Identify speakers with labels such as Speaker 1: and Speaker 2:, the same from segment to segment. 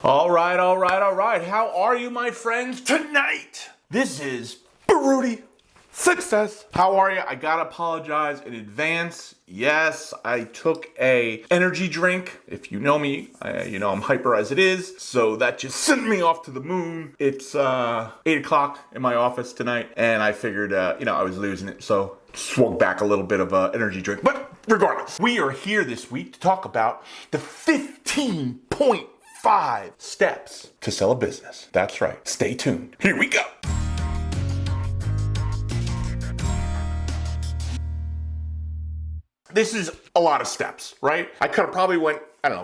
Speaker 1: All right. How are you, my friends, tonight? This is Baruti Success. How are you? I gotta apologize in advance. Yes, I took a energy drink. If you know me, you know I'm hyper as it is. So that just sent me off to the moon. It's 8 o'clock in my office tonight, and I figured, I was losing it. So swung back a little bit of energy drink. But regardless, we are here this week to talk about the 15.5 steps to sell a business. That's right. Stay tuned. Here we go. This is a lot of steps, right? I could have probably went,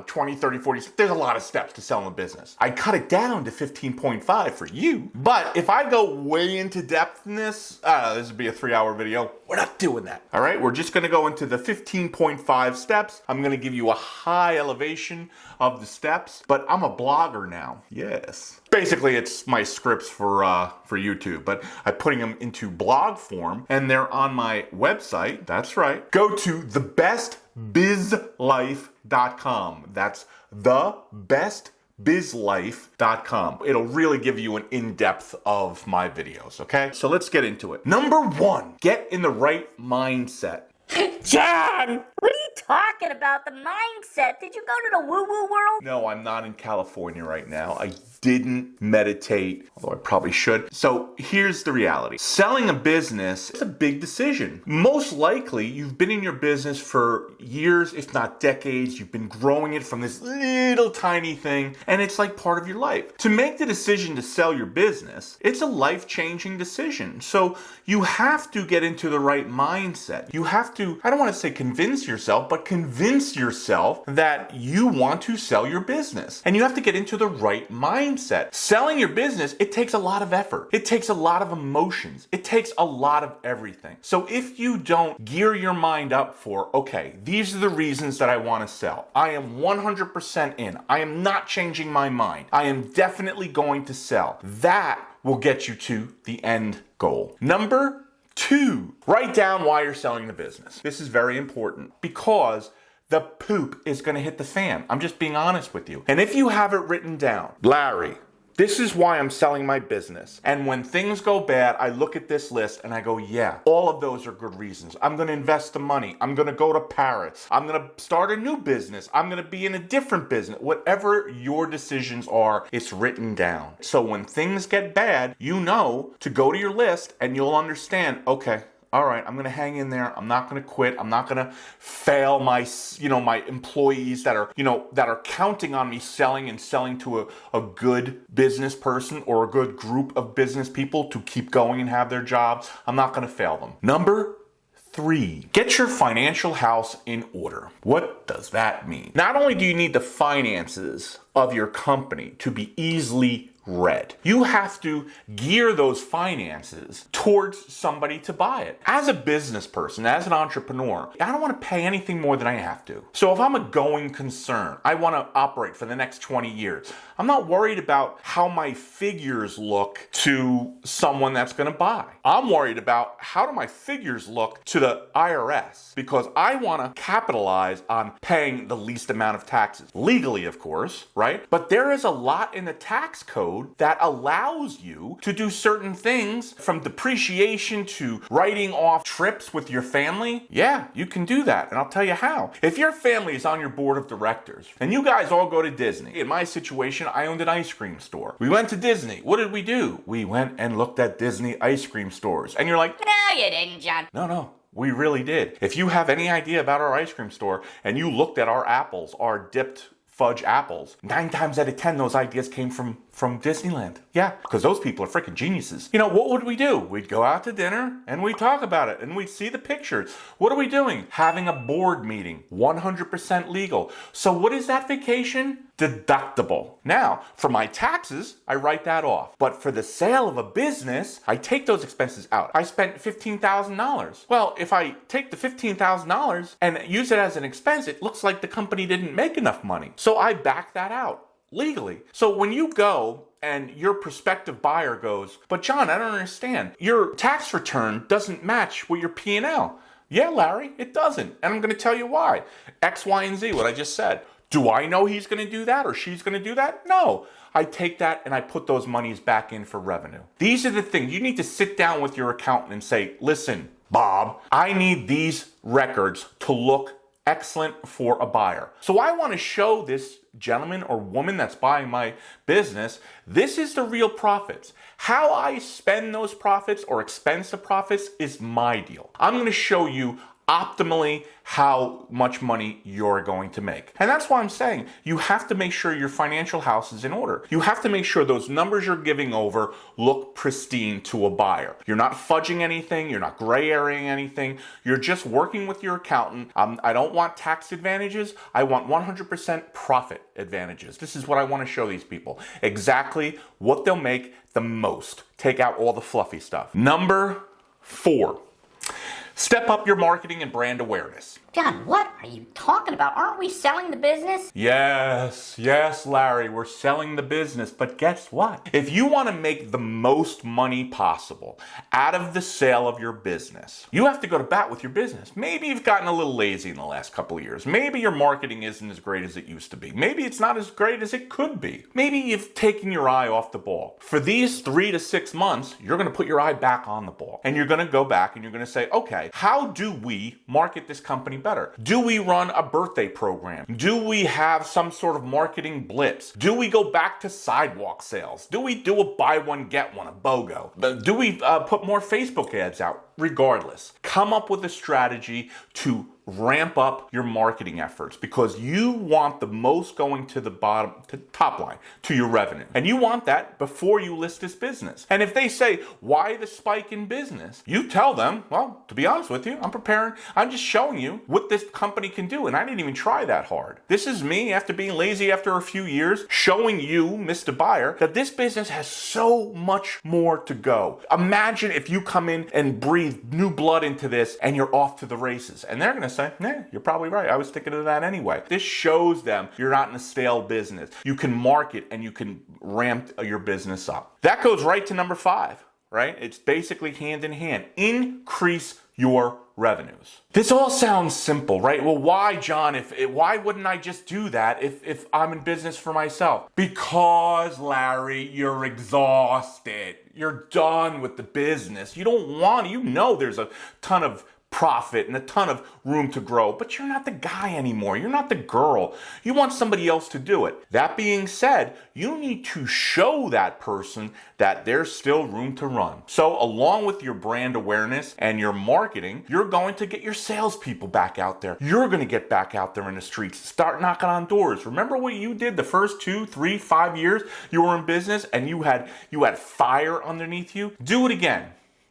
Speaker 1: 20, 30, 40. There's a lot of steps to selling a business. I cut it down to 15.5 for you. But if I go way into depth in this, this would be a 3-hour video. We're not doing that. All right. We're just going to go into the 15.5 steps. I'm going to give you a high elevation of the steps, but I'm a blogger now. Yes. Basically, it's my scripts for YouTube, but I'm putting them into blog form and they're on my website. That's right. Go to thebestbizlife.com. That's thebestbizlife.com. It'll really give you an in-depth of my videos, okay? So let's get into it. Number 1, get in the right mindset.
Speaker 2: John, what are you talking about? The mindset? Did you go to the woo-woo world?
Speaker 1: No, I'm not in California right now. I didn't meditate, although I probably should. So here's the reality. Selling a business is a big decision. Most likely, you've been in your business for years, if not decades. You've been growing it from this little tiny thing, and it's like part of your life. To make the decision to sell your business, it's a life-changing decision. So you have to get into the right mindset. You have to, I don't want to say convince yourself, but convince yourself that you want to sell your business. And you have to get into the right mindset. Selling your business, it takes a lot of effort. It takes a lot of emotions. It takes a lot of everything. So if you don't gear your mind up for, okay, these are the reasons that I want to sell. I am 100% in. I am not changing my mind. I am definitely going to sell. That will get you to the end goal. Number 2, write down why you're selling the business. This is very important because the poop is going to hit the fan. I'm just being honest with you. And if you have it written down, Larry, this is why I'm selling my business. And when things go bad, I look at this list and I go, yeah, all of those are good reasons. I'm going to invest the money. I'm going to go to Paris. I'm going to start a new business. I'm going to be in a different business. Whatever your decisions are, it's written down. So when things get bad, you know to go to your list and you'll understand, okay, all right, I'm going to hang in there. I'm not going to quit. I'm not going to fail my employees that are counting on me selling to a good business person or a good group of business people to keep going and have their jobs. I'm not going to fail them. Number 3, get your financial house in order. What does that mean? Not only do you need the finances of your company to be easily read, you have to gear those finances towards somebody to buy it. As a business person, as an entrepreneur, I don't want to pay anything more than I have to. So if I'm a going concern, I want to operate for the next 20 years. I'm not worried about how my figures look to someone that's going to buy. I'm worried about how do my figures look to the IRS, because I want to capitalize on paying the least amount of taxes. Legally, of course, right? But there is a lot in the tax code that allows you to do certain things, from depreciation to writing off trips with your family. Yeah, you can do that. And I'll tell you how. If your family is on your board of directors and you guys all go to Disney, in my situation, I owned an ice cream store. We went to Disney. What did we do? We went and looked at Disney ice cream stores. And you're like,
Speaker 2: No, you didn't, John.
Speaker 1: No. We really did. If you have any idea about our ice cream store and you looked at our apples, our dipped fudge apples, 9 times out of 10, those ideas came from Disneyland. Yeah, because those people are freaking geniuses. What would we do? We'd go out to dinner and we'd talk about it and we'd see the pictures. What are we doing? Having a board meeting, 100% legal. So what is that vacation? Deductible. Now, for my taxes, I write that off. But for the sale of a business, I take those expenses out. I spent $15,000. Well, if I take the $15,000 and use it as an expense, it looks like the company didn't make enough money. So I back that out legally. So when you go and your prospective buyer goes, but John, I don't understand. Your tax return doesn't match with your P&L. Yeah, Larry, it doesn't. And I'm going to tell you why. X, Y, and Z, what I just said. Do I know he's going to do that or she's going to do that? No. I take that and I put those monies back in for revenue. These are the things. You need to sit down with your accountant and say, listen, Bob, I need these records to look excellent for a buyer. So I want to show this gentleman or woman that's buying my business, this is the real profits. How I spend those profits or expense the profits is my deal. I'm going to show you optimally how much money you're going to make. And that's why I'm saying you have to make sure your financial house is in order. You have to make sure those numbers you're giving over look pristine to a buyer. You're not fudging anything. You're not gray areaing anything. You're just working with your accountant. I don't want tax advantages. I want 100% profit advantages. This is what I want to show these people. Exactly what they'll make the most. Take out all the fluffy stuff. Number 4. Step up your marketing and brand awareness.
Speaker 2: John, what are you talking about? Aren't we selling the business?
Speaker 1: Yes, Larry, we're selling the business. But guess what? If you want to make the most money possible out of the sale of your business, you have to go to bat with your business. Maybe you've gotten a little lazy in the last couple of years. Maybe your marketing isn't as great as it used to be. Maybe it's not as great as it could be. Maybe you've taken your eye off the ball. For these 3 to 6 months, you're going to put your eye back on the ball. And you're going to go back and you're going to say, okay, how do we market this company better? Do we run a birthday program? Do we have some sort of marketing blitz? Do we go back to sidewalk sales? Do we do a buy one, get one, a BOGO? Do we put more Facebook ads out? Regardless, come up with a strategy to ramp up your marketing efforts because you want the most going to the bottom, to top line, to your revenue. And you want that before you list this business. And if they say, why the spike in business? You tell them, well, to be honest with you, I'm just showing you what this company can do. And I didn't even try that hard. This is me, after being lazy after a few years, showing you, Mr. Buyer, that this business has so much more to go. Imagine if you come in and breathe new blood into this and you're off to the races. And they're going to say, you're probably right. I was thinking of that anyway. This shows them you're not in a stale business. You can market and you can ramp your business up. That goes right to number 5, right? It's basically hand in hand. Increase your revenues. This all sounds simple, right? Well, why, John? Why wouldn't I just do that if I'm in business for myself? Because, Larry, you're exhausted. You're done with the business. You don't want to. You know there's a ton of profit and a ton of room to grow, but you're not the guy anymore. You're not the girl. You want somebody else to do it. That being said, you need to show that person that there's still room to run. So along with your brand awareness and your marketing, you're going to get your salespeople back out there. You're going to get back out there in the streets, start knocking on doors. Remember what you did the first 2, 3, 5 years you were in business and you had fire underneath you? Do it again.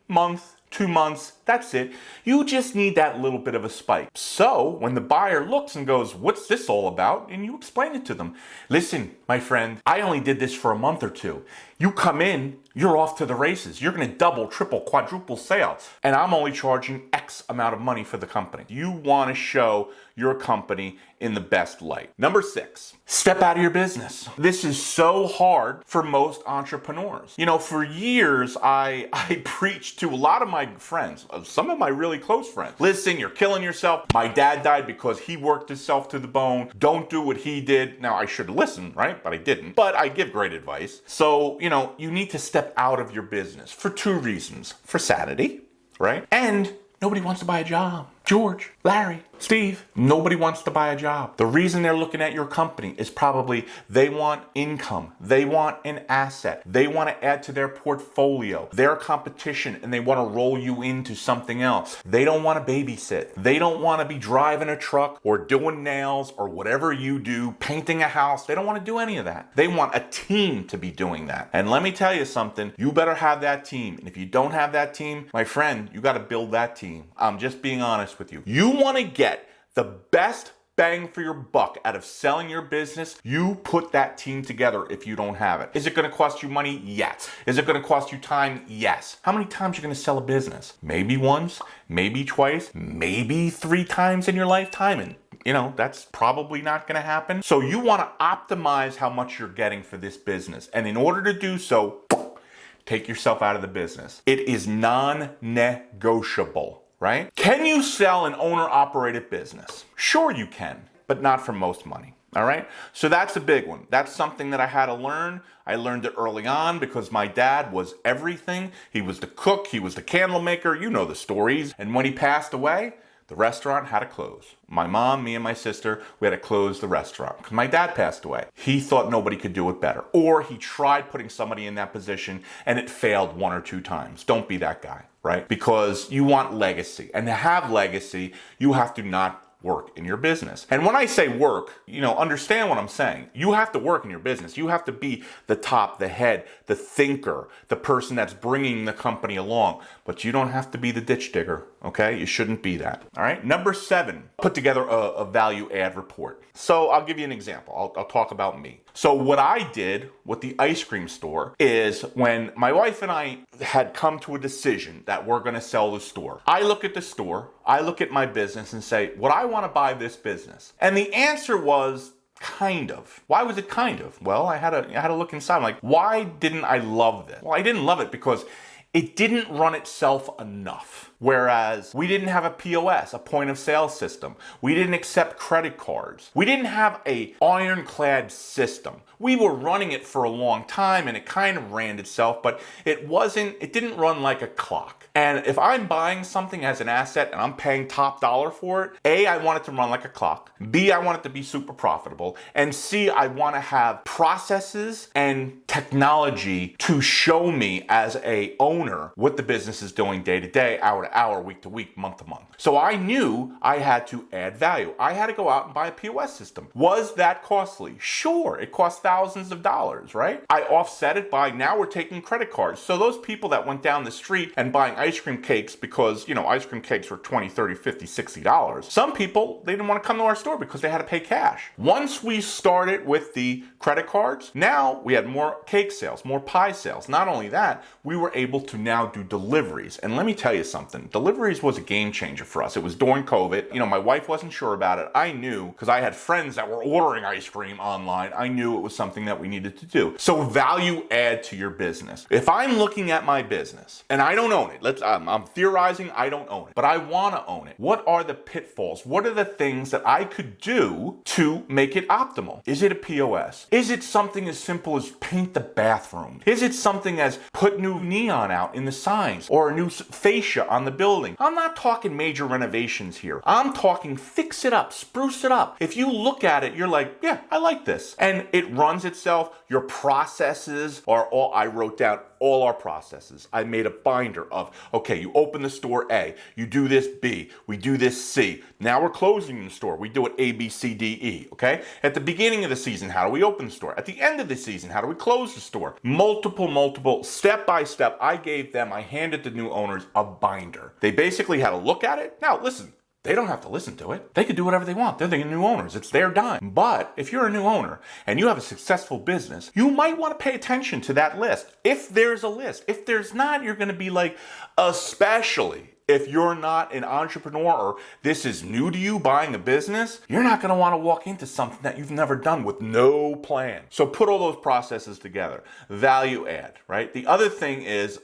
Speaker 1: Month, 2 months, that's it. You just need that little bit of a spike. So when the buyer looks and goes, what's this all about? And you explain it to them. Listen, my friend, I only did this for a month or 2. You come in, you're off to the races. You're going to double, triple, quadruple sales. And I'm only charging X amount of money for the company. You want to show your company in the best light. Number 6, step out of your business. This is so hard for most entrepreneurs. You know, for years, I preached to a lot of my friends, some of my really close friends. Listen, you're killing yourself. My dad died because he worked himself to the bone. Don't do what he did. Now, I should listen, right? But I didn't. But I give great advice. So, you need to step out of your business for 2 reasons. For sanity, right? And nobody wants to buy a job. George, Larry, Steve, nobody wants to buy a job. The reason they're looking at your company is probably they want income. They want an asset. They want to add to their portfolio, their competition, and they want to roll you into something else. They don't want to babysit. They don't want to be driving a truck or doing nails or whatever you do, painting a house. They don't want to do any of that. They want a team to be doing that. And let me tell you something, you better have that team. And if you don't have that team, my friend, you got to build that team. I'm just being honest with you. You want to get the best bang for your buck out of selling your business, you put that team together if you don't have it. Is it going to cost you money? Yes. Is it going to cost you time? Yes. How many times are you going to sell a business? Maybe once, maybe twice, maybe 3 times in your lifetime. And that's probably not going to happen. So you want to optimize how much you're getting for this business. And in order to do so, take yourself out of the business. It is non-negotiable. Right? Can you sell an owner-operated business? Sure you can, but not for most money. All right. So that's a big one. That's something that I had to learn. I learned it early on because my dad was everything. He was the cook. He was the candle maker. You know the stories. And when he passed away, the restaurant had to close. My mom, me, and my sister, we had to close the restaurant because my dad passed away. He thought nobody could do it better. Or he tried putting somebody in that position and it failed 1 or 2 times. Don't be that guy, right? Because you want legacy. And to have legacy, you have to not work in your business. And when I say work, understand what I'm saying. You have to work in your business. You have to be the top, the head, the thinker, the person that's bringing the company along. But you don't have to be the ditch digger, okay? You shouldn't be that, all right? Number 7, put together a value add report. So I'll give you an example. I'll talk about me. So what I did with the ice cream store is when my wife and I had come to a decision that we're going to sell the store, I look at the store, I look at my business and say, would I want to buy this business? And the answer was kind of. Why was it kind of? Well, I had to look inside. I'm like, why didn't I love this? Well, I didn't love it because it didn't run itself enough. Whereas we didn't have a POS, a point of sale system. We didn't accept credit cards. We didn't have a ironclad system. We were running it for a long time and it kind of ran itself, but it didn't run like a clock. And if I'm buying something as an asset and I'm paying top dollar for it, A, I want it to run like a clock. B, I want it to be super profitable. And C, I want to have processes and technology to show me as a owner what the business is doing day to day, hour to hour, week to week, month to month. So I knew I had to add value. I had to go out and buy a POS system. Was that costly? Sure, it cost thousands of dollars, right? I offset it by now we're taking credit cards. So those people that went down the street and buying ice cream cakes because, ice cream cakes were $20, $30, $50, $60. Some people, they didn't want to come to our store because they had to pay cash. Once we started with the credit cards, now we had more cake sales, more pie sales. Not only that, we were able to now do deliveries. And let me tell you something, deliveries was a game changer for us. It was during COVID. My wife wasn't sure about it. I knew because I had friends that were ordering ice cream online. I knew it was something that we needed to do. So value add to your business. If I'm looking at my business and I don't own it, I'm theorizing, I don't own it, but I want to own it. What are the pitfalls? What are the things that I could do to make it optimal? Is it a POS? Is it something as simple as paint the bathroom? Is it something as put new neon out in the signs or a new fascia on the building? I'm not talking major renovations here. I'm talking fix it up, spruce it up. If you look at it, you're like, yeah, I like this. And it runs itself. Your processes are all, I wrote down all our processes. I made a binder of, okay, you open the store A, you do this B, we do this C. Now we're closing the store. We do it A, B, C, D, E, okay? At the beginning of the season, how do we open the store? At the end of the season, how do we close the store? Multiple, step by step. I handed the new owners a binder. They basically had to look at it. Now, listen, they don't have to listen to it. They could do whatever they want. They're the new owners. It's their dime. But if you're a new owner and you have a successful business, you might want to pay attention to that list. If there's a list. If there's not, you're going to be like, especially if you're not an entrepreneur or this is new to you buying a business, you're not going to want to walk into something that you've never done with no plan. So put all those processes together. Value add, right? The other thing is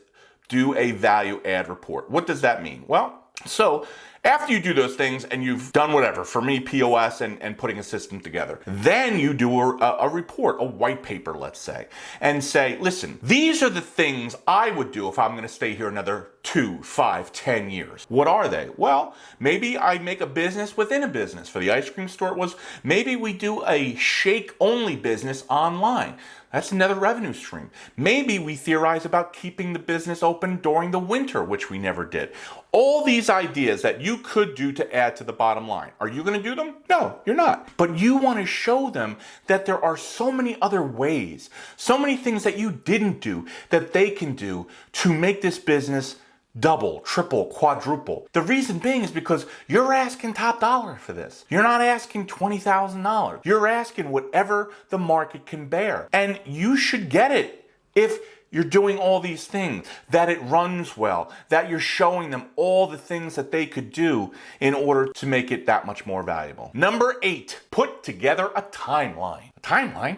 Speaker 1: do a value add report. What does that mean? Well, so after you do those things and you've done whatever, for me, POS and putting a system together, then you do a report, a white paper, let's say, and say, listen, these are the things I would do if I'm going to stay here another 2, 5, 10 years. What are they? Well, maybe I make a business within a business. For the ice cream store, it was maybe we do a shake-only business online. That's another revenue stream. Maybe we theorize about keeping the business open during the winter, which we never did. All these ideas that you could do to add to the bottom line. Are you going to do them? No, you're not. But you want to show them that there are so many other ways, so many things that you didn't do that they can do to make this business double, triple, quadruple. The reason being is because you're asking top dollar for this. You're not asking $20,000. You're asking whatever the market can bear. And you should get it if you're doing all these things, that it runs well, that you're showing them all the things that they could do in order to make it that much more valuable. Number 8, put together a timeline. A timeline?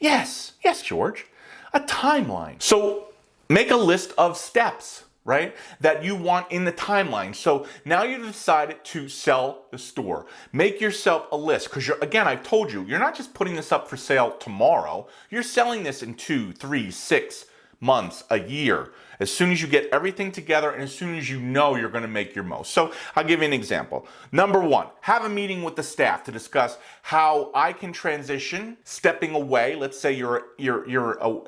Speaker 1: Yes, George. A timeline. So make a list of steps. right, that you want in the timeline. So now you've decided to sell the store. Make yourself a list, because again, I've told you, you're not just putting this up for sale tomorrow. You're selling this in 2, 3, 6 months, a year, as soon as you get everything together and as soon as you know you're going to make your most. So I'll give you an example. Number one, have a meeting with the staff to discuss how I can transition, stepping away. Let's say you're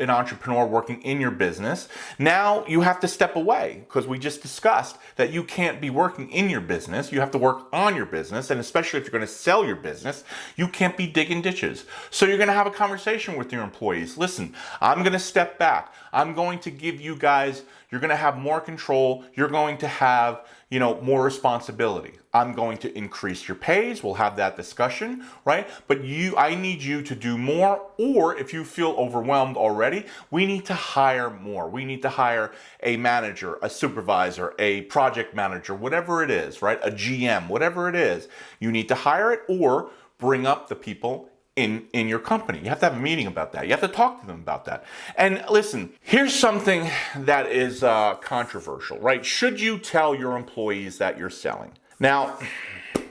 Speaker 1: an entrepreneur working in your business. Now you have to step away because we just discussed that you can't be working in your business. You have to work on your business, and especially if you're going to sell your business, you can't be digging ditches. So you're going to have a conversation with your employees. Listen, I'm going to step back. I'm going to give you guys, you're going to have more control. You're going to have, more responsibility. I'm going to increase your pays. We'll have that discussion, right? But I need you to do more, or if you feel overwhelmed already, we need to hire more. We need to hire a manager, a supervisor, a project manager, whatever it is, right? A GM, whatever it is. You need to hire it or bring up the people in your company. You have to have a meeting about that. You have to talk to them about that. And listen, here's something that is controversial, right? Should you tell your employees that you're selling? Now,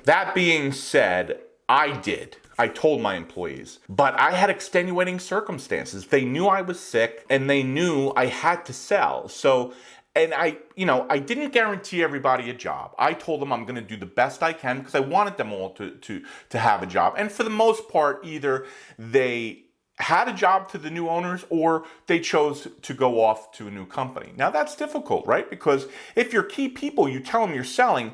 Speaker 1: that being said, I did. I told my employees, but I had extenuating circumstances. They knew I was sick and they knew I had to sell. So, and I didn't guarantee everybody a job. I told them I'm going to do the best I can because I wanted them all to have a job. And for the most part, either they had a job to the new owners or they chose to go off to a new company. Now that's difficult, right? Because if you're key people, you tell them you're selling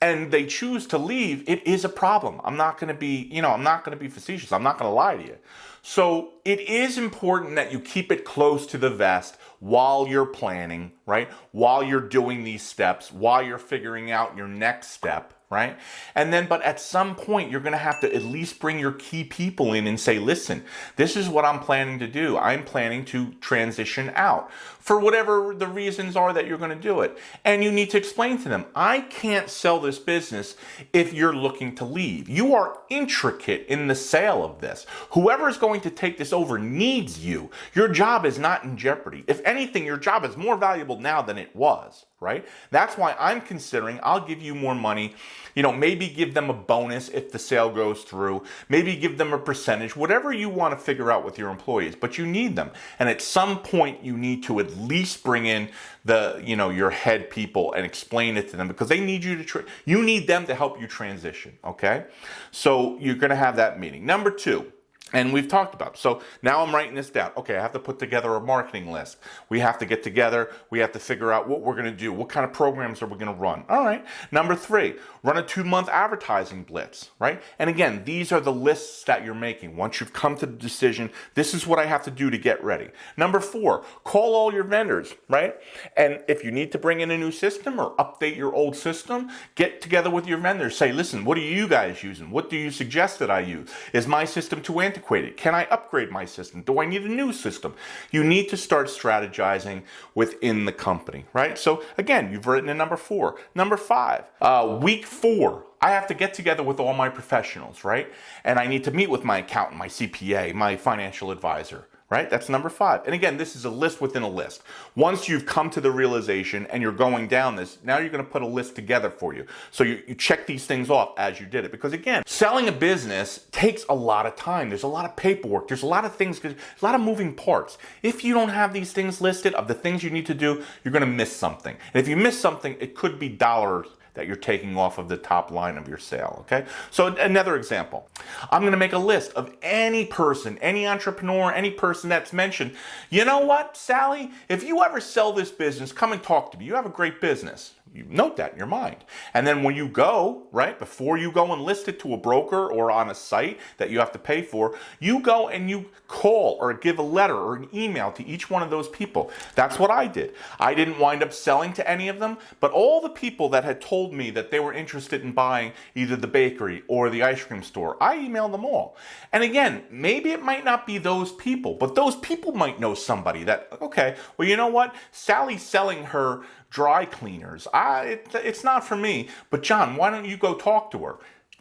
Speaker 1: and they choose to leave, it is a problem. I'm not going to be facetious. I'm not going to lie to you. So it is important that you keep it close to the vest while you're planning, right? While you're doing these steps, while you're figuring out your next step, right? And then, but at some point, you're going to have to at least bring your key people in and say, listen, this is what I'm planning to do. I'm planning to transition out for whatever the reasons are that you're going to do it. And you need to explain to them, I can't sell this business if you're looking to leave. You are intricate in the sale of this. Whoever is going to take this over needs you. Your job is not in jeopardy. If anything, your job is more valuable now than it was, right? That's why I'm considering I'll give you more money, maybe give them a bonus if the sale goes through, maybe give them a percentage, whatever you want to figure out with your employees, but you need them. And at some point you need to at least bring in your head people and explain it to them because they need you you need them to help you transition. Okay. So you're going to have that meeting. Number 2. And we've talked about it. So now I'm writing this down. Okay, I have to put together a marketing list. We have to get together. We have to figure out what we're going to do. What kind of programs are we going to run? All right. Number 3, run a 2-month advertising blitz, right? And again, these are the lists that you're making. Once you've come to the decision, this is what I have to do to get ready. Number 4, call all your vendors, right? And if you need to bring in a new system or update your old system, get together with your vendors. Say, listen, what are you guys using? What do you suggest that I use? Is my system too antiquated? Can I upgrade my system? Do I need a new system? You need to start strategizing within the company, right? So again, you've written in number 4. Number 5, week 4, I have to get together with all my professionals, right? And I need to meet with my accountant, my CPA, my financial advisor, right? That's number 5. And again, this is a list within a list. Once you've come to the realization and you're going down this, now you're going to put a list together for you. So you check these things off as you did it. Because again, selling a business takes a lot of time. There's a lot of paperwork. There's a lot of things, a lot of moving parts. If you don't have these things listed of the things you need to do, you're going to miss something. And if you miss something, it could be dollars that you're taking off of the top line of your sale, okay? So another example, I'm gonna make a list of any person, any entrepreneur, any person that's mentioned. You know what, Sally? If you ever sell this business, come and talk to me. You have a great business. You note that in your mind. And then when you go, right, before you go and list it to a broker or on a site that you have to pay for, you go and you call or give a letter or an email to each one of those people. That's what I did. I didn't wind up selling to any of them, but all the people that had told me that they were interested in buying either the bakery or the ice cream store, I emailed them all. And again, maybe it might not be those people, but those people might know somebody that, okay, well, you know what? Sally's selling her dry cleaners. It's not for me, but John, why don't you go talk to her?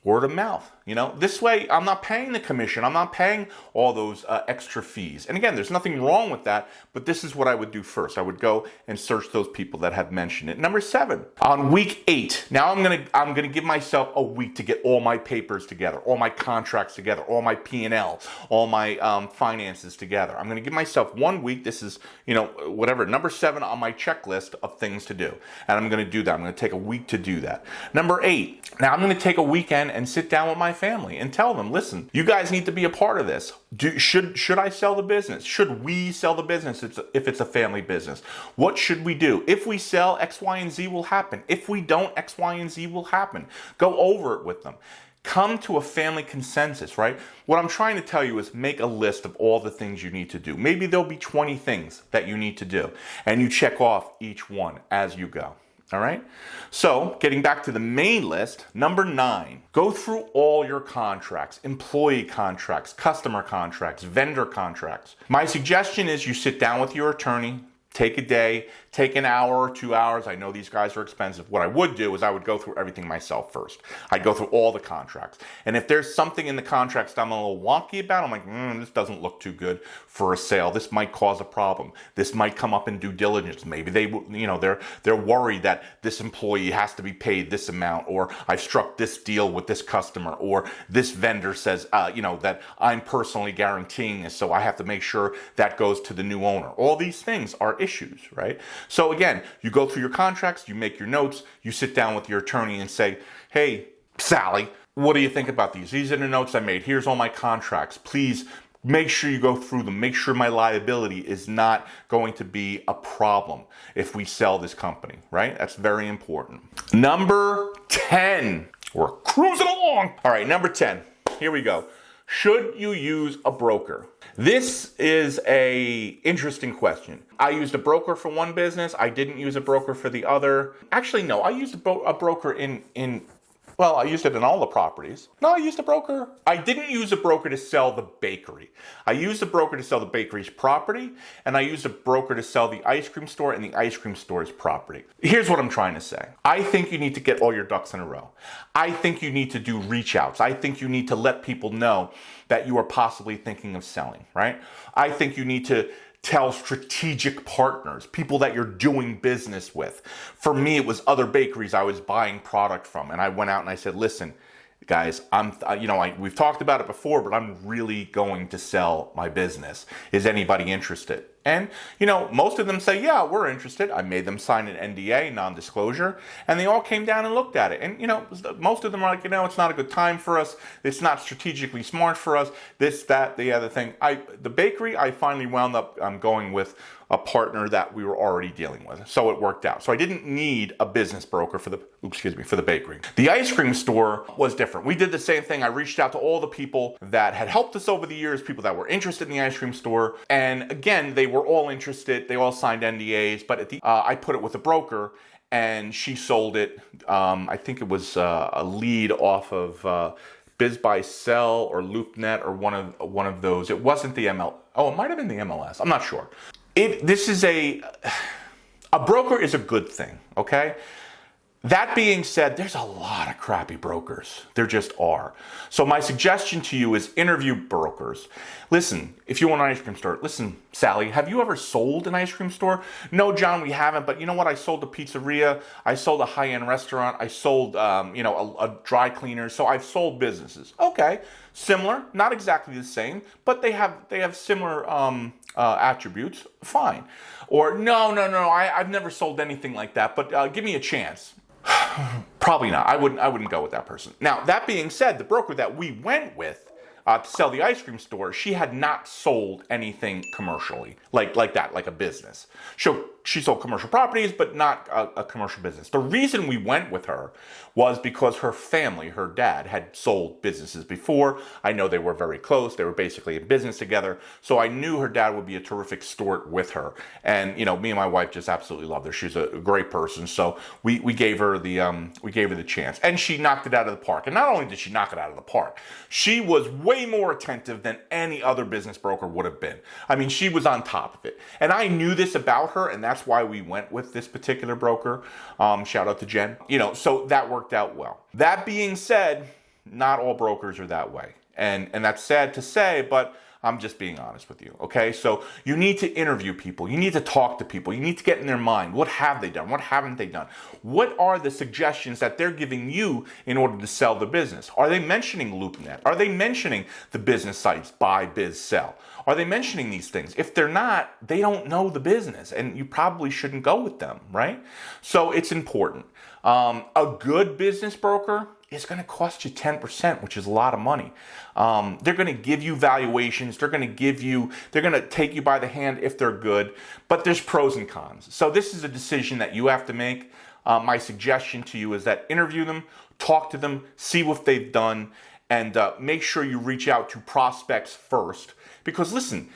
Speaker 1: word of mouth. This way I'm not paying the commission. I'm not paying all those extra fees. And again, there's nothing wrong with that, but this is what I would do first. I would go and search those people that have mentioned it. Number 7, on week 8, now I'm gonna give myself a week to get all my papers together, all my contracts together, all my P&L, all my finances together. I'm gonna give myself 1 week. This is, whatever, number 7 on my checklist of things to do. And I'm gonna do that. I'm gonna take a week to do that. Number 8, now I'm gonna take a weekend and sit down with my family and tell them, listen, you guys need to be a part of this. Should I sell the business? Should we sell the business if it's a family business? What should we do? If we sell, X, Y, and Z will happen. If we don't, X, Y, and Z will happen. Go over it with them. Come to a family consensus, right? What I'm trying to tell you is make a list of all the things you need to do. Maybe there'll be 20 things that you need to do, and you check off each one as you go. All right. So getting back to the main list, number 9, go through all your contracts, employee contracts, customer contracts, vendor contracts. My suggestion is you sit down with your attorney, take a day, take an hour or 2 hours. I know these guys are expensive. What I would do is I would go through everything myself first. I'd go through all the contracts. And if there's something in the contracts that I'm a little wonky about, I'm like, this doesn't look too good for a sale. This might cause a problem. This might come up in due diligence. Maybe they're worried that this employee has to be paid this amount, or I've struck this deal with this customer, or this vendor says, that I'm personally guaranteeing this, so I have to make sure that goes to the new owner. All these things are issues, right? So again, you go through your contracts, you make your notes, you sit down with your attorney and say, hey, Sally, what do you think about these? These are the notes I made. Here's all my contracts. Please make sure you go through them. Make sure my liability is not going to be a problem if we sell this company, right? That's very important. Number 10. We're cruising along. All right, number 10. Here we go. Should you use a broker? This is a interesting question. I used a broker for one business. I didn't use a broker for the other. Actually, no, I used a broker I used it in all the properties. No, I used a broker. I didn't use a broker to sell the bakery. I used a broker to sell the bakery's property, and I used a broker to sell the ice cream store and the ice cream store's property. Here's what I'm trying to say. I think you need to get all your ducks in a row. I think you need to do reach outs. I think you need to let people know that you are possibly thinking of selling, right? I think you need to tell strategic partners, people that you're doing business with. For me, it was other bakeries I was buying product from. And I went out and I said, listen, guys, we've talked about it before, but I'm really going to sell my business. Is anybody interested? And, most of them say, yeah, we're interested. I made them sign an NDA, non-disclosure, and they all came down and looked at it. And, most of them are like, it's not a good time for us. It's not strategically smart for us. This, that, the other thing. The bakery, I finally wound up going with a partner that we were already dealing with. So it worked out. So I didn't need a business broker for the bakery. The ice cream store was different. We did the same thing. I reached out to all the people that had helped us over the years, people that were interested in the ice cream store. And again, they were all interested. They all signed NDAs, but I put it with a broker and she sold it. I think it was a lead off of Biz Buy Sell or LoopNet or one of those. It wasn't the ML. Oh, it might have been the MLS. I'm not sure. This is a broker is a good thing, okay? That being said, there's a lot of crappy brokers. There just are. So my suggestion to you is interview brokers. Listen, if you want an ice cream store, listen, Sally, have you ever sold an ice cream store? No, John, we haven't. But you know what? I sold a pizzeria. I sold a high-end restaurant. I sold, a dry cleaner. So I've sold businesses. Okay, similar, not exactly the same, but they have similar attributes. Fine. Or no, I've never sold anything like that. But give me a chance. Probably not. I wouldn't go with that person. Now, that being said, the broker that we went with to sell the ice cream store, she had not sold anything commercially, like that, like a business. She sold commercial properties, but not a commercial business. The reason we went with her was because her family, her dad, had sold businesses before. I know they were very close. They were basically in business together. So I knew her dad would be a terrific steward with her. And, me and my wife just absolutely loved her. She's a great person. So we gave her the chance. And she knocked it out of the park. And not only did she knock it out of the park, she was way more attentive than any other business broker would have been. I mean, she was on top of it. And I knew this about her, and that's why we went with this particular broker. Shout out to Jen. So that worked out well. That being said, not all brokers are that way. And that's sad to say, but I'm just being honest with you, okay? So you need to interview people. You need to talk to people. You need to get in their mind. What have they done? What haven't they done? What are the suggestions that they're giving you in order to sell the business? Are they mentioning LoopNet? Are they mentioning the business sites, Buy, Biz, Sell? Are they mentioning these things? If they're not, they don't know the business, and you probably shouldn't go with them, right? So it's important. A good business broker is going to cost you 10%, which is a lot of money. They're going to give you valuations. They're going to take you by the hand if they're good, but there's pros and cons. So this is a decision that you have to make. My suggestion to you is that interview them, talk to them, see what they've done, and make sure you reach out to prospects first. Because listen,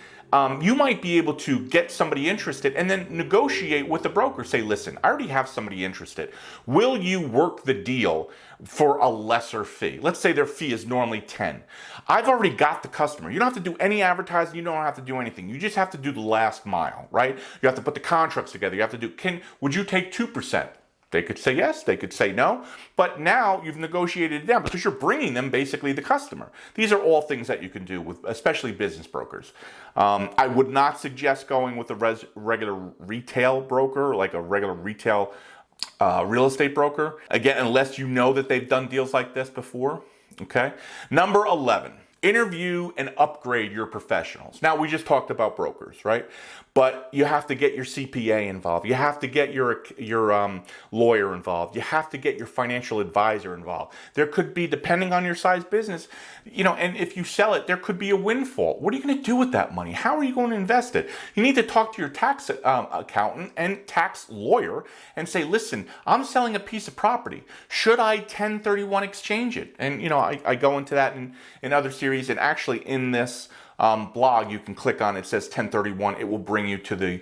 Speaker 1: you might be able to get somebody interested and then negotiate with the broker. Say, listen, I already have somebody interested. Will you work the deal for a lesser fee? Let's say their fee is normally 10. I've already got the customer. You don't have to do any advertising. You don't have to do anything. You just have to do the last mile, right? You have to put the contracts together. You have to do, would you take 2%? They could say yes, they could say no, but now you've negotiated it down because you're bringing them basically the customer. These are all things that you can do with, especially business brokers. I would not suggest going with a regular retail broker, like a regular retail real estate broker. Again, unless you know that they've done deals like this before, okay? Number 11. Interview and upgrade your professionals. Now, we just talked about brokers, right? But you have to get your CPA involved. You have to get your lawyer involved. You have to get your financial advisor involved. There could be, depending on your size business, and if you sell it, there could be a windfall. What are you going to do with that money? How are you going to invest it? You need to talk to your tax accountant and tax lawyer and say, listen, I'm selling a piece of property. Should I 1031 exchange it? And, I go into that in other series, and actually in this blog, you can click on it says 1031. It will bring you to the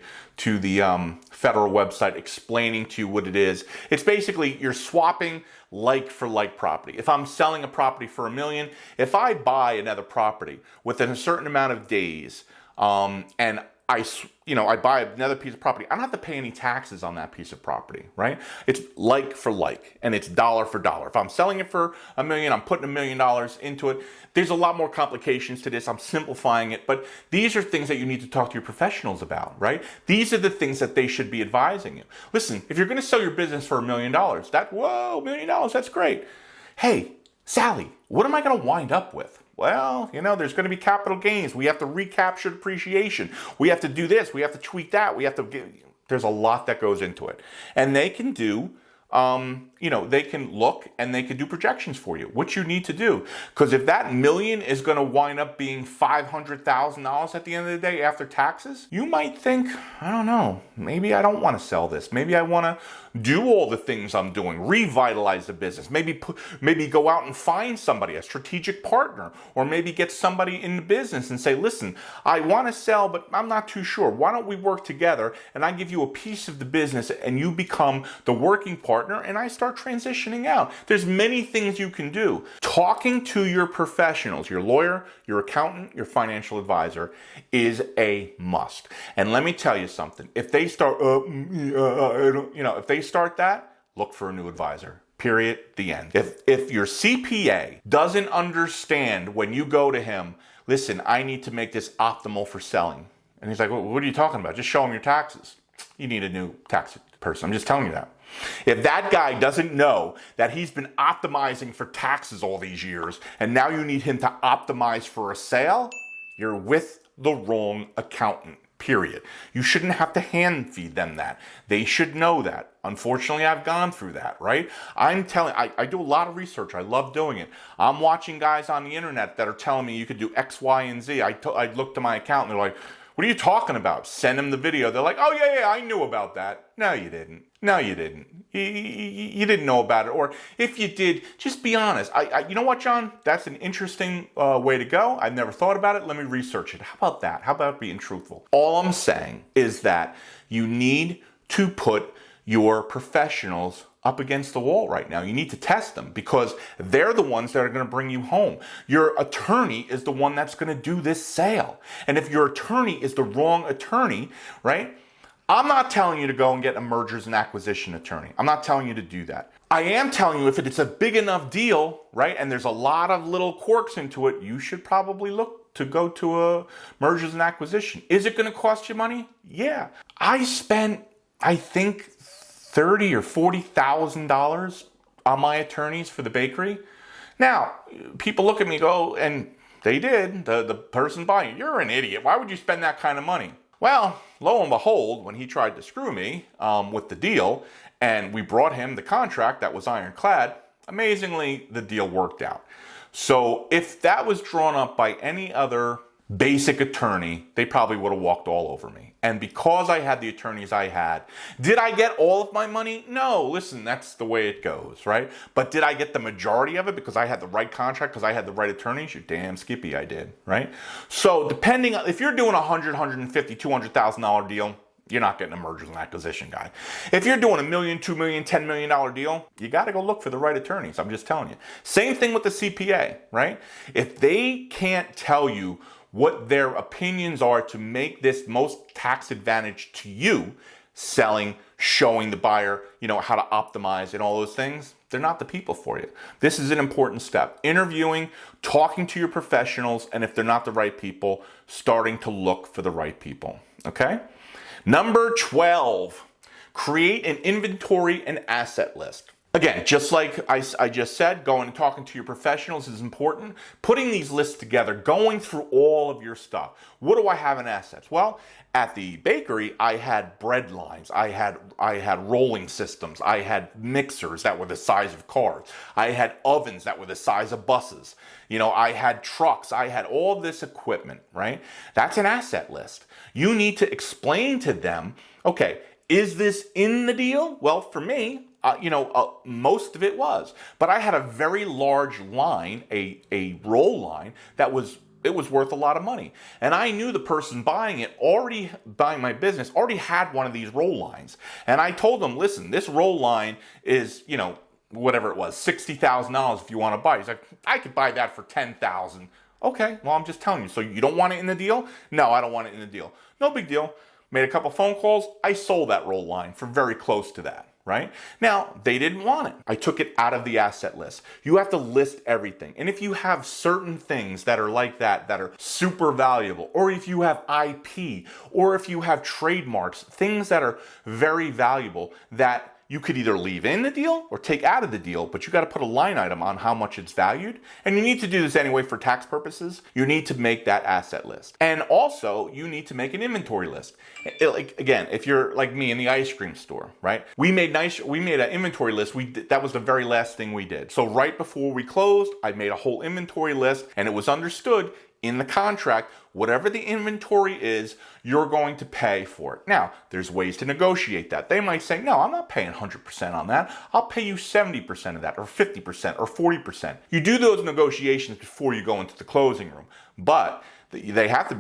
Speaker 1: federal website explaining to you what it is. It's basically you're swapping like for like property. If I'm selling a property for $1 million, if I buy another property within a certain amount of days, and I buy another piece of property, I don't have to pay any taxes on that piece of property, right? It's like for like, and it's dollar for dollar. If I'm selling it for $1 million, I'm putting $1 million into it. There's a lot more complications to this. I'm simplifying it, but these are things that you need to talk to your professionals about, right? These are the things that they should be advising you. Listen, if you're going to sell your business for $1 million, $1 million, that's great. Hey, Sally, what am I going to wind up with? Well, there's going to be capital gains. We have to recapture depreciation. We have to do this. We have to tweak that. There's a lot that goes into it. And they can do, they can look and they can do projections for you, what you need to do. Because if that $1 million is going to wind up being $500,000 at the end of the day after taxes, you might think, I don't know, maybe I don't want to sell this. Maybe I want to do all the things I'm doing, revitalize the business, maybe go out and find somebody, a strategic partner, or maybe get somebody in the business and say, listen, I want to sell, but I'm not too sure. Why don't we work together and I give you a piece of the business and you become the working partner and I start transitioning out. There's many things you can do. Talking to your professionals, your lawyer, your accountant, your financial advisor is a must. And let me tell you something. If they start, if they start that, look for a new advisor. Period. The end. If your CPA doesn't understand when you go to him, listen, I need to make this optimal for selling. And he's like, well, what are you talking about? Just show him your taxes. You need a new tax person. I'm just telling you that. If that guy doesn't know that he's been optimizing for taxes all these years, and now you need him to optimize for a sale, you're with the wrong accountant. Period. You shouldn't have to hand feed them that. They should know that. Unfortunately, I've gone through that, right? I do a lot of research. I love doing it. I'm watching guys on the internet that are telling me you could do X, Y, and Z. I look to my account and they're like, what are you talking about? Send them the video. They're like, oh, yeah, I knew about that. No, you didn't. You didn't know about it. Or if you did, just be honest. You know what, John? That's an interesting way to go. I've never thought about it. Let me research it. How about that? How about being truthful? All I'm saying is that you need to put your professionals up against the wall right now. You need to test them because they're the ones that are going to bring you home. Your attorney is the one that's going to do this sale. And if your attorney is the wrong attorney, right? I'm not telling you to go and get a mergers and acquisition attorney. I'm not telling you to do that. I am telling you if it's a big enough deal, right, and there's a lot of little quirks into it, you should probably look to go to a mergers and acquisition. Is it going to cost you money? Yeah. I spent, I think, $30,000 or $40,000 on my attorneys for the bakery. Now, people look at me and go, and they did, the person buying, you're an idiot. Why would you spend that kind of money? Well, lo and behold, when he tried to screw me with the deal, and we brought him the contract that was ironclad, amazingly, the deal worked out. So if that was drawn up by any other basic attorney, they probably would have walked all over me. And because I had the attorneys I had, did I get all of my money? No, listen, that's the way it goes, right? But did I get the majority of it because I had the right contract, because I had the right attorneys? You damn skippy, I did, right? So depending on, if you're doing $100,000, $150,000, $200,000 deal, you're not getting a mergers and acquisition guy. If you're doing $1 million, $2 million, $10 million deal, you got to go look for the right attorneys. I'm just telling you. Same thing with the CPA, right? If they can't tell you what their opinions are to make this most tax advantage to you, selling, showing the buyer, how to optimize and all those things, they're not the people for you. This is an important step. Interviewing, talking to your professionals, and if they're not the right people, starting to look for the right people, okay? Number 12, create an inventory and asset list. Again, just like I just said, going and talking to your professionals is important. Putting these lists together, going through all of your stuff. What do I have in assets? Well, at the bakery, I had bread lines, I had rolling systems, I had mixers that were the size of cars, I had ovens that were the size of buses, I had trucks, I had all this equipment, right? That's an asset list. You need to explain to them, okay, is this in the deal? Well, for me, most of it was, but I had a very large line, a roll line that was worth a lot of money. And I knew the person buying my business already had one of these roll lines. And I told them, listen, this roll line is, whatever it was, $60,000 if you want to buy it. He's like, I could buy that for $10,000. Okay, well, I'm just telling you. So you don't want it in the deal? No, I don't want it in the deal. No big deal. Made a couple phone calls. I sold that roll line for very close to that. Right? Now, they didn't want it. I took it out of the asset list. You have to list everything. And if you have certain things that are like that are super valuable, or if you have IP, or if you have trademarks, things that are very valuable that you could either leave in the deal or take out of the deal, but you got to put a line item on how much it's valued. And you need to do this anyway for tax purposes. You need to make that asset list. And also, you need to make an inventory list. Again, if you're like me in the ice cream store, right? We made an inventory list. That was the very last thing we did. So right before we closed, I made a whole inventory list, and it was understood in the contract, whatever the inventory is, you're going to pay for it. Now, there's ways to negotiate that. They might say, no, I'm not paying 100% on that. I'll pay you 70% of that, or 50%, or 40%. You do those negotiations before you go into the closing room. But you have to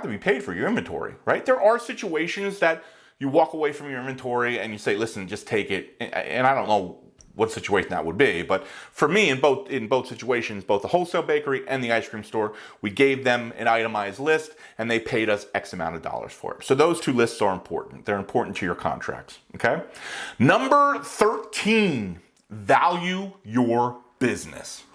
Speaker 1: be paid for your inventory, right? There are situations that you walk away from your inventory and you say, listen, just take it. And I don't know what situation that would be. But for me, in both situations, both the wholesale bakery and the ice cream store, we gave them an itemized list and they paid us X amount of dollars for it. So those two lists are important. They're important to your contracts, okay? Number 13, value your business,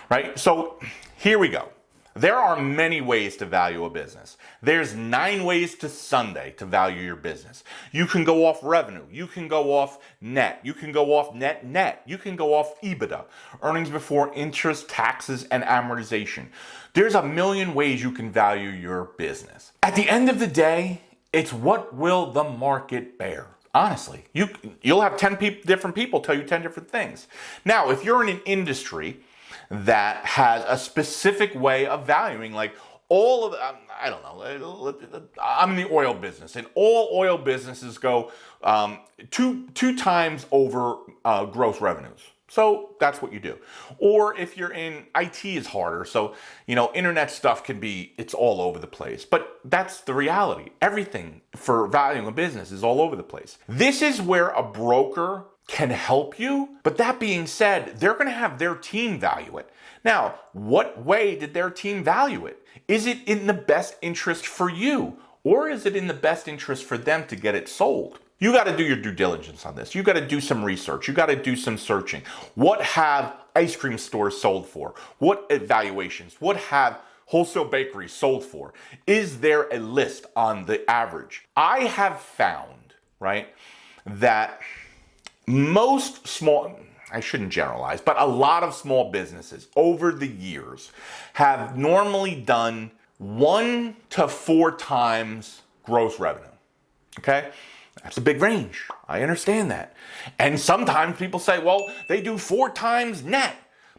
Speaker 1: right? So here we go. There are many ways to value a business. There's 9 ways to Sunday to value your business. You can go off revenue. You can go off net. You can go off net. You can go off EBITDA, earnings before interest, taxes, and amortization. There's a million ways you can value your business. At the end of the day, it's what will the market bear. Honestly, you'll have 10 different people tell you 10 different things. Now, if you're in an industry that has a specific way of valuing, like all of, I don't know, I'm in the oil business, and all oil businesses go two times over gross revenues. So that's what you do. Or if you're in IT is harder. So, internet stuff it's all over the place. But that's the reality. Everything for valuing a business is all over the place. This is where a broker can help you. But that being said, they're going to have their team value it. Now, what way did their team value it? Is it in the best interest for you? or is it in the best interest for them to get it sold? You got to do your due diligence on this. You got to do some research. You got to do some searching. What have ice cream stores sold for? What evaluations? What have wholesale bakeries sold for? Is there a list on the average? I have found, right, that most small, I shouldn't generalize, but a lot of small businesses over the years have normally done 1 to 4 times gross revenue. Okay? That's a big range. I understand that. And sometimes people say, well, they do 4 times net.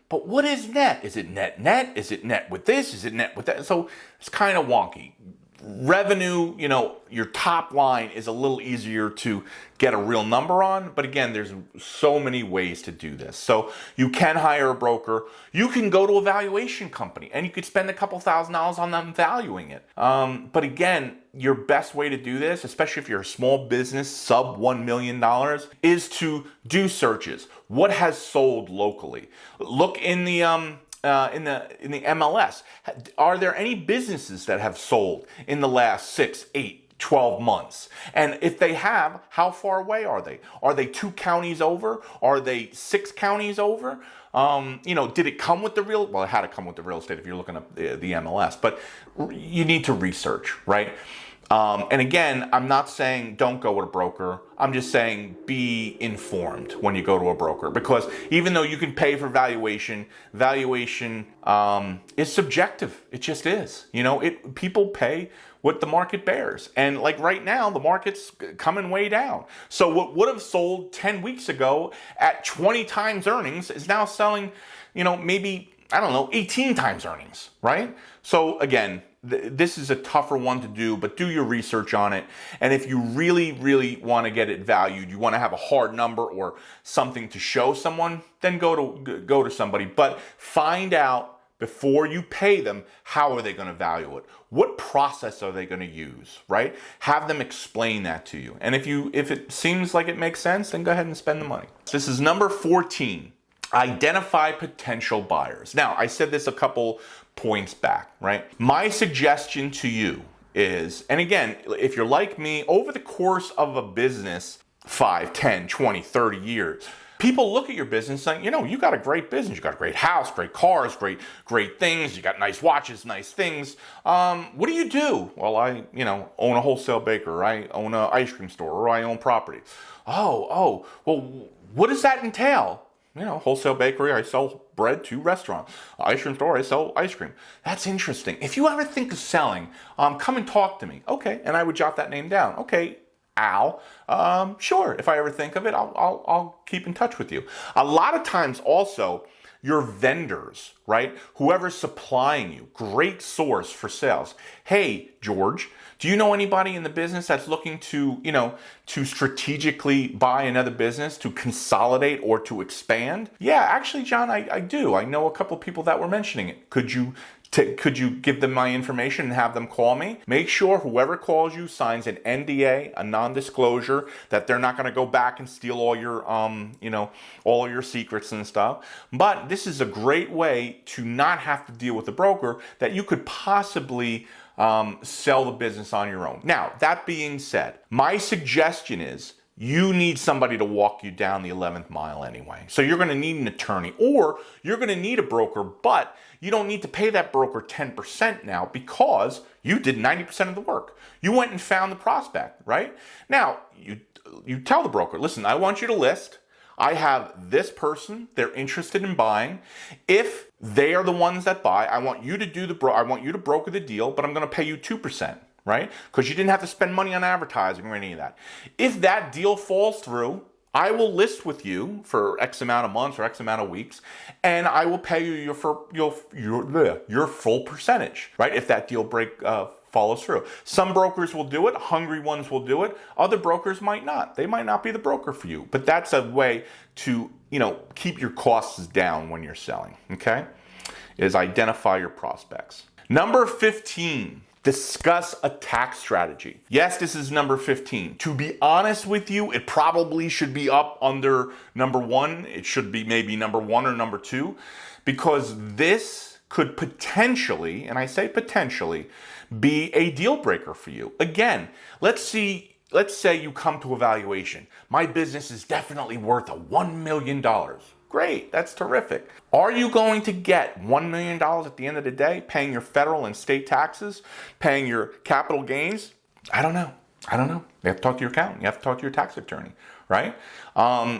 Speaker 1: But what is net? Is it net net? Is it net with this? Is it net with that? So it's kind of wonky. Revenue, your top line is a little easier to get a real number on. But again, there's so many ways to do this. So you can hire a broker. You can go to a valuation company and you could spend a couple $1,000s on them valuing it. But again, your best way to do this, especially if you're a small business, sub $1 million, is to do searches. What has sold locally? Look in the MLS. Are there any businesses that have sold in the last 6, 8, 12 months? And if they have, how far away are they? Are they 2 counties over? Are they 6 counties over? Did it come with the real? Well, it had to come with the real estate if you're looking up the MLS, but you need to research, right? And again, I'm not saying don't go with a broker. I'm just saying be informed when you go to a broker, because even though you can pay for valuation is subjective. It just is. People pay what the market bears. And like right now, the market's coming way down. So what would have sold 10 weeks ago at 20 times earnings is now selling, maybe, 18 times earnings, right? So again, this is a tougher one to do, but do your research on it. And if you really, really want to get it valued, you want to have a hard number or something to show someone, then go to somebody. But find out before you pay them, how are they going to value it? What process are they going to use, right? Have them explain that to you. And if it seems like it makes sense, then go ahead and spend the money. This is number 14. Identify potential buyers. Now, I said this a couple points back, right? My suggestion to you is, and again, if you're like me, over the course of a business, 5, 10, 20, 30 years, people look at your business saying, you got a great business. You got a great house, great cars, great things. You got nice watches, nice things. What do you do? Well, I, own a wholesale baker. I own an ice cream store, or I own property. Well, what does that entail? Wholesale bakery, I sell bread to restaurants. Ice cream store, I sell ice cream. That's interesting. If you ever think of selling, come and talk to me. Okay, and I would jot that name down. Okay, Al. Sure, if I ever think of it, I'll keep in touch with you. A lot of times also, your vendors, right? Whoever's supplying you, great source for sales. Hey, George, do you know anybody in the business that's looking to, to strategically buy another business, to consolidate or to expand? Yeah, actually, John, I do. I know a couple of people that were mentioning it. Could you give them my information and have them call me? Make sure whoever calls you signs an NDA, a non-disclosure, that they're not going to go back and steal all your, all your secrets and stuff. But this is a great way to not have to deal with a broker that you could possibly sell the business on your own. Now, that being said, my suggestion is you need somebody to walk you down the 11th mile anyway. So you're going to need an attorney, or you're going to need a broker, but you don't need to pay that broker 10% now because you did 90% of the work. You went and found the prospect, right? Now, you tell the broker, listen, I want you to list. I have this person, they're interested in buying. If they are the ones that buy, I want you to broker the deal, but I'm going to pay you 2%, right? Because you didn't have to spend money on advertising or any of that. If that deal falls through, I will list with you for X amount of months or X amount of weeks, and I will pay you your full percentage, right? If that deal follows through. Some brokers will do it. Hungry ones will do it. Other brokers might not. They might not be the broker for you, but that's a way to, keep your costs down when you're selling, okay? Is identify your prospects. Number 15. Discuss a tax strategy. Yes, this is number 15. To be honest with you, it probably should be up under number 1. It should be maybe number 1 or number 2, because this could potentially, and I say potentially, be a deal breaker for you. Again, let's say you come to evaluation. My business is definitely worth $1 million. Great, that's terrific. Are you going to get $1 million at the end of the day, paying your federal and state taxes, paying your capital gains? I don't know. You have to talk to your accountant. You have to talk to your tax attorney, right?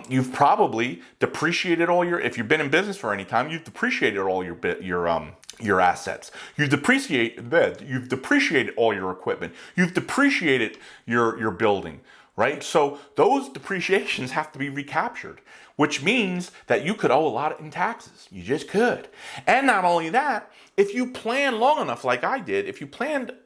Speaker 1: You've probably depreciated if you've been in business for any time, you've depreciated all your assets. You've depreciated all your equipment. You've depreciated your building, right? So those depreciations have to be recaptured, which means that you could owe a lot in taxes. You just could. And not only that, if you plan long enough like I did, if you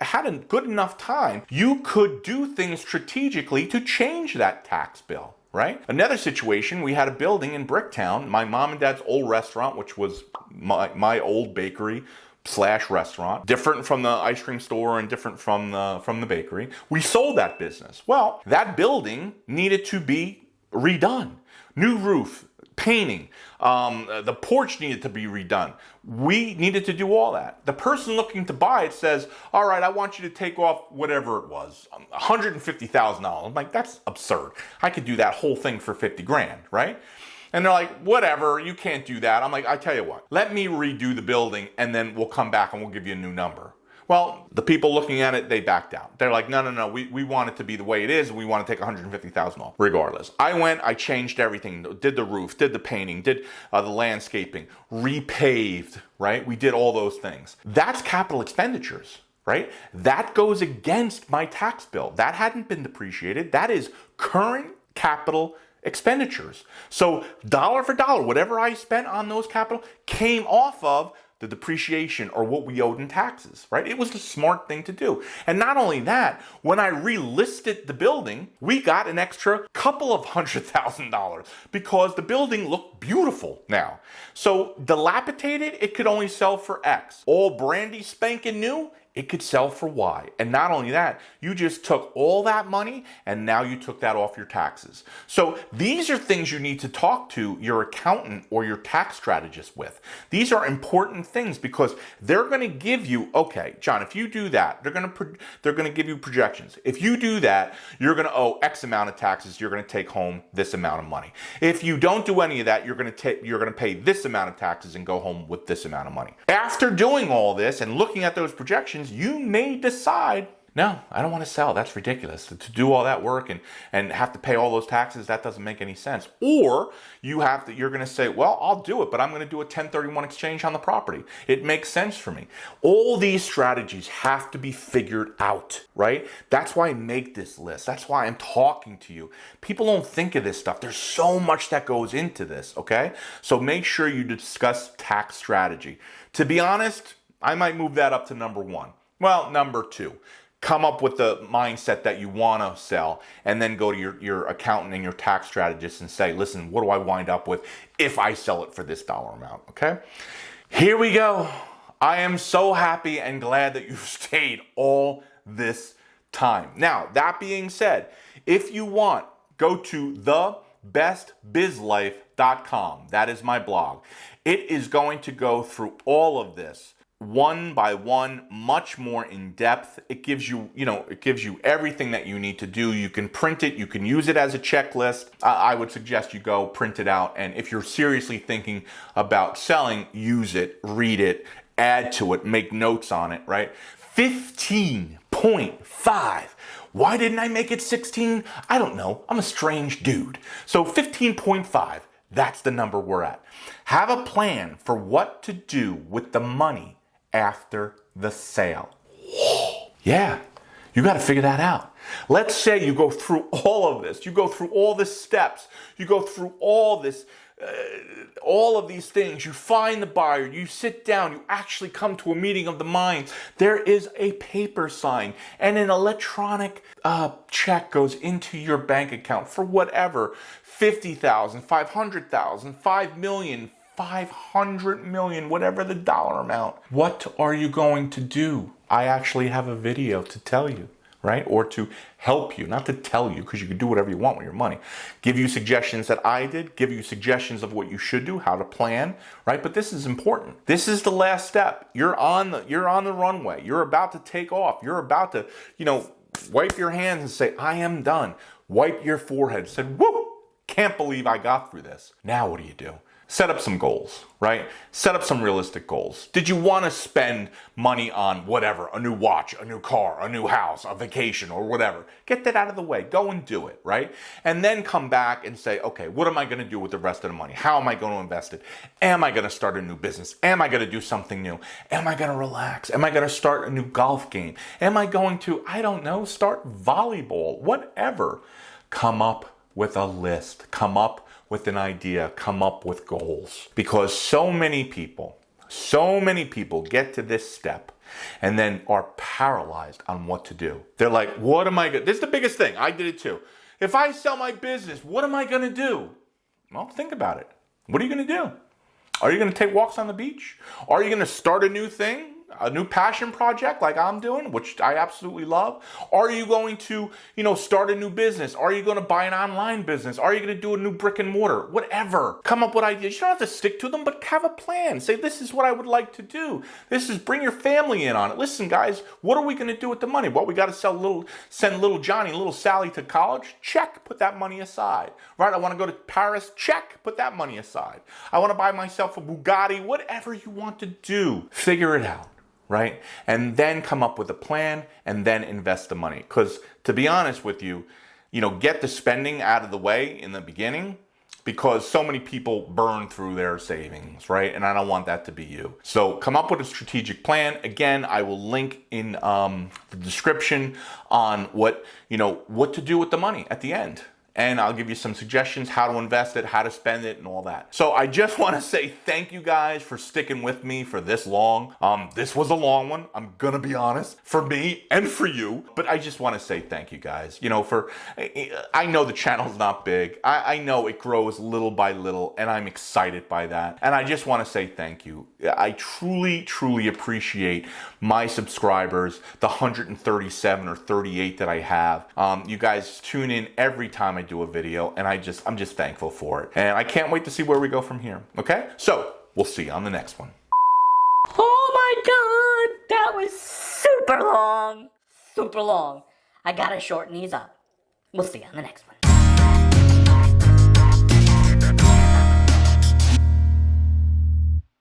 Speaker 1: had a good enough time, you could do things strategically to change that tax bill, right? Another situation, we had a building in Bricktown, my mom and dad's old restaurant, which was my old bakery / restaurant, different from the ice cream store and different from the bakery. We sold that business. Well, that building needed to be redone. New roof, painting, the porch needed to be redone. We needed to do all that. The person looking to buy it says, all right, I want you to take off whatever it was, $150,000. I'm like, that's absurd. I could do that whole thing for 50 grand, right? And they're like, whatever, you can't do that. I'm like, I tell you what, let me redo the building and then we'll come back and we'll give you a new number. Well, the people looking at it, they backed out. They're like, no, we want it to be the way it is, and we want to take $150,000 off. Regardless, I went, I changed everything, did the roof, did the painting, did the landscaping, repaved, right? We did all those things. That's capital expenditures, right? That goes against my tax bill. That hadn't been depreciated. That is current capital expenditures. So dollar for dollar, whatever I spent on those capital came off of the depreciation or what we owed in taxes, right? It was the smart thing to do. And not only that, when I relisted the building, we got an extra couple of $100,000 because the building looked beautiful now. So dilapidated, it could only sell for X. All brandy spanking new, it could sell for Y. And not only that, you just took all that money and now you took that off your taxes. So these are things you need to talk to your accountant or your tax strategist with. These are important things because they're going to give you, okay, John, if you do that, they're going to give you projections. If you do that, you're going to owe X amount of taxes. You're going to take home this amount of money. If you don't do any of that, you're going to pay this amount of taxes and go home with this amount of money. After doing all this and looking at those projections, you may decide, no, I don't want to sell. That's ridiculous. To do all that work and have to pay all those taxes, that doesn't make any sense. Or you're going to say, well, I'll do it, but I'm going to do a 1031 exchange on the property. It makes sense for me. All these strategies have to be figured out, right? That's why I make this list. That's why I'm talking to you. People don't think of this stuff. There's so much that goes into this, okay? So make sure you discuss tax strategy. To be honest, I might move that up to number 1. Well, number 2, come up with the mindset that you want to sell and then go to your accountant and your tax strategist and say, listen, what do I wind up with if I sell it for this dollar amount, okay? Here we go. I am so happy and glad that you've stayed all this time. Now, that being said, if you want, go to thebestbizlife.com. That is my blog. It is going to go through all of this one by one, much more in depth. It gives you, everything that you need to do. You can print it. You can use it as a checklist. I would suggest you go print it out. And if you're seriously thinking about selling, use it, read it, add to it, make notes on it, right? 15.5. Why didn't I make it 16? I don't know. I'm a strange dude. So 15.5, that's the number we're at. Have a plan for what to do with the money after the sale. Yeah, you got to figure that out. Let's say you go through all of this. You go through all the steps. You go through all this, all of these things. You find the buyer. You sit down. You actually come to a meeting of the minds. There is a paper sign and an electronic check goes into your bank account for whatever, 50,000, 500,000, 5 million, 500 million, whatever the dollar amount. What are you going to do? I actually have a video to tell you. right? Or to help you, not to tell you, because you can do whatever you want with your money. Give you suggestions that I did, give you suggestions of what you should do, how to plan, right? But this is important. This is the last step. You're on the runway. You're about to take off. You're about to, wipe your hands and say, I am done. Wipe your forehead. Said, whoop, can't believe I got through this. Now what do? Set up some goals, right? Set up some realistic goals. Did you want to spend money on whatever, a new watch, a new car, a new house, a vacation, or whatever? Get that out of the way. Go and do it, right? And then come back and say, okay, what am I going to do with the rest of the money? How am I going to invest it? Am I going to start a new business? Am I going to do something new? Am I going to relax? Am I going to start a new golf game? Am I going to, start volleyball? Whatever. Come up with a list. Come up with an idea, come up with goals. Because so many people get to this step and then are paralyzed on what to do. They're like, what am I going to do? This is the biggest thing. I did it too. If I sell my business, what am I going to do? Well, think about it. What are you going to do? Are you going to take walks on the beach? Are you going to start a new thing? A new passion project like I'm doing, which I absolutely love? Are you going to, start a new business? Are you going to buy an online business? Are you going to do a new brick and mortar? Whatever. Come up with ideas. You don't have to stick to them, but have a plan. Say, this is what I would like to do. Bring your family in on it. Listen, guys, what are we going to do with the money? Well, we got to send little Johnny, little Sally to college. Check. Put that money aside. Right? I want to go to Paris. Check. Put that money aside. I want to buy myself a Bugatti. Whatever you want to do, figure it out. Right? And then come up with a plan and then invest the money. Because to be honest with you, get the spending out of the way in the beginning, because so many people burn through their savings, right? And I don't want that to be you. So come up with a strategic plan. Again, I will link in the description on what to do with the money at the end. And I'll give you some suggestions how to invest it, how to spend it, and all that. So I just want to say thank you guys for sticking with me for this long. This was a long one, I'm gonna be honest, for me and for you. But I just want to say thank you guys. I know the channel's not big. I know it grows little by little, and I'm excited by that. And I just want to say thank you. I truly, truly appreciate my subscribers, the 137 or 38 that I have. You guys tune in every time I do a video, and I'm just thankful for it. And I can't wait to see where we go from here. Okay? So, we'll see you on the next one.
Speaker 2: Oh my god, that was super long. Super long. I gotta shorten these up. We'll see you on the next one.